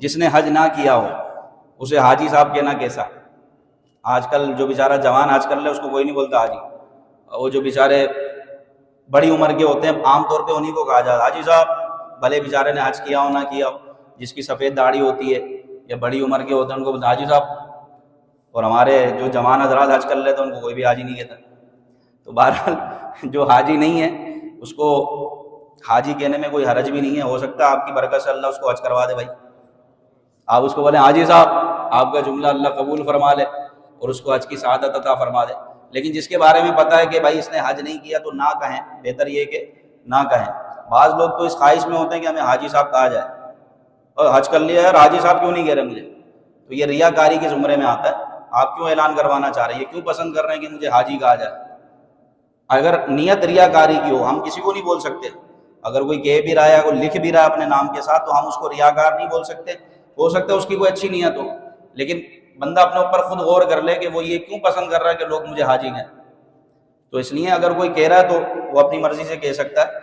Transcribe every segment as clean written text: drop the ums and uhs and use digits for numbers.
جس نے حج نہ کیا ہو اسے حاجی صاحب کہنا کیسا؟ آج کل جو بیچارہ جوان آج کل ہے اس کو کوئی نہیں بولتا حاجی، وہ جو بیچارے بڑی عمر کے ہوتے ہیں عام طور پہ انہیں کو کہا جاتا حاجی صاحب، بھلے بیچارے نے حج کیا ہو نہ کیا ہو، جس کی سفید داڑھی ہوتی ہے یا بڑی عمر کے ہوتے ہیں ان کو بولتے حاجی صاحب، اور ہمارے جو جوان حضرات حج کر لیتے ہیں ان کو کوئی بھی حاجی نہیں کہتا۔ تو بہرحال جو حاجی نہیں ہے اس کو حاجی کہنے میں کوئی حرج بھی نہیں ہے، ہو سکتا ہے آپ کی برکت سے اللہ اس کو حج کروا دے بھائی، آپ اس کو بولیں حاجی صاحب آپ کا جملہ اللہ قبول فرما لے اور اس کو حج کی سعادت عطا فرما دے۔ لیکن جس کے بارے میں پتہ ہے کہ بھائی اس نے حج نہیں کیا تو نہ کہیں، بہتر یہ کہ نہ کہیں۔ بعض لوگ تو اس خواہش میں ہوتے ہیں کہ ہمیں حاجی صاحب کہا جائے، اور حج کر لیا یار حاجی صاحب کیوں نہیں کہہ رہے مجھے، تو یہ ریاکاری کے زمرے میں آتا ہے۔ آپ کیوں اعلان کروانا چاہ رہے ہیں، یہ کیوں پسند کر رہے ہیں کہ مجھے حاجی کہا جائے؟ اگر نیت ریاکاری کی ہو، ہم کسی کو نہیں بول سکتے، اگر کوئی کہہ بھی رہا ہے کوئی لکھ بھی رہا ہے اپنے نام کے ساتھ تو ہم اس کو ریاکار نہیں بول سکتے، ہو سکتا ہے اس کی کوئی اچھی نیت ہو، لیکن بندہ اپنے اوپر خود غور کر لے کہ وہ یہ کیوں پسند کر رہا ہے کہ لوگ مجھے حاجی کہیں۔ تو اس لیے اگر کوئی کہہ رہا ہے تو وہ اپنی مرضی سے کہہ سکتا ہے،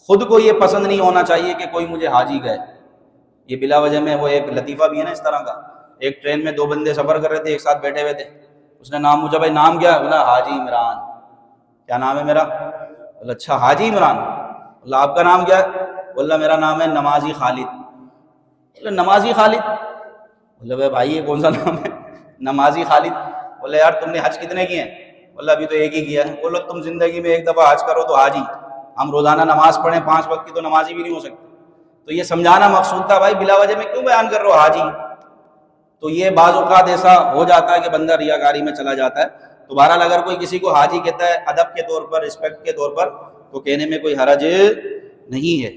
خود کو یہ پسند نہیں ہونا چاہیے کہ کوئی مجھے حاجی کہے۔ یہ بلا وجہ میں وہ ایک لطیفہ بھی ہے نا اس طرح کا، ایک ٹرین میں دو بندے سفر کر رہے تھے، ایک ساتھ بیٹھے ہوئے تھے، اس نے نام پوچھا بھائی نام کیا ہے؟ بولا حاجی عمران۔ کیا نام ہے میرا؟ بولا اچھا حاجی عمران۔ بولا آپ کا نام کیا ہے؟ بولا میرا نام ہے نمازی خالد۔ بولا نمازی خالد؟ بولا بھائی یہ کون سا نام ہے نمازی خالد؟ بولا یار تم نے حج کتنے کیے ہیں؟ بولا ابھی تو ایک ہی کیا ہے۔ بولا تم زندگی میں ایک دفعہ حج کرو تو حاجی، ہم روزانہ نماز پڑھیں 5 وقت کی تو نمازی بھی نہیں ہو سکتے۔ تو یہ سمجھانا مقصود تھا بھائی بلا وجہ میں کیوں بیان کر رہے ہو حاجی؟ تو یہ بعض اوقات ایسا ہو جاتا ہے کہ بندہ ریاکاری میں چلا جاتا ہے۔ تو بہرحال اگر کوئی کسی کو حاجی کہتا ہے ادب کے طور پر، رسپیکٹ کے طور پر، تو کہنے میں کوئی حرج نہیں ہے۔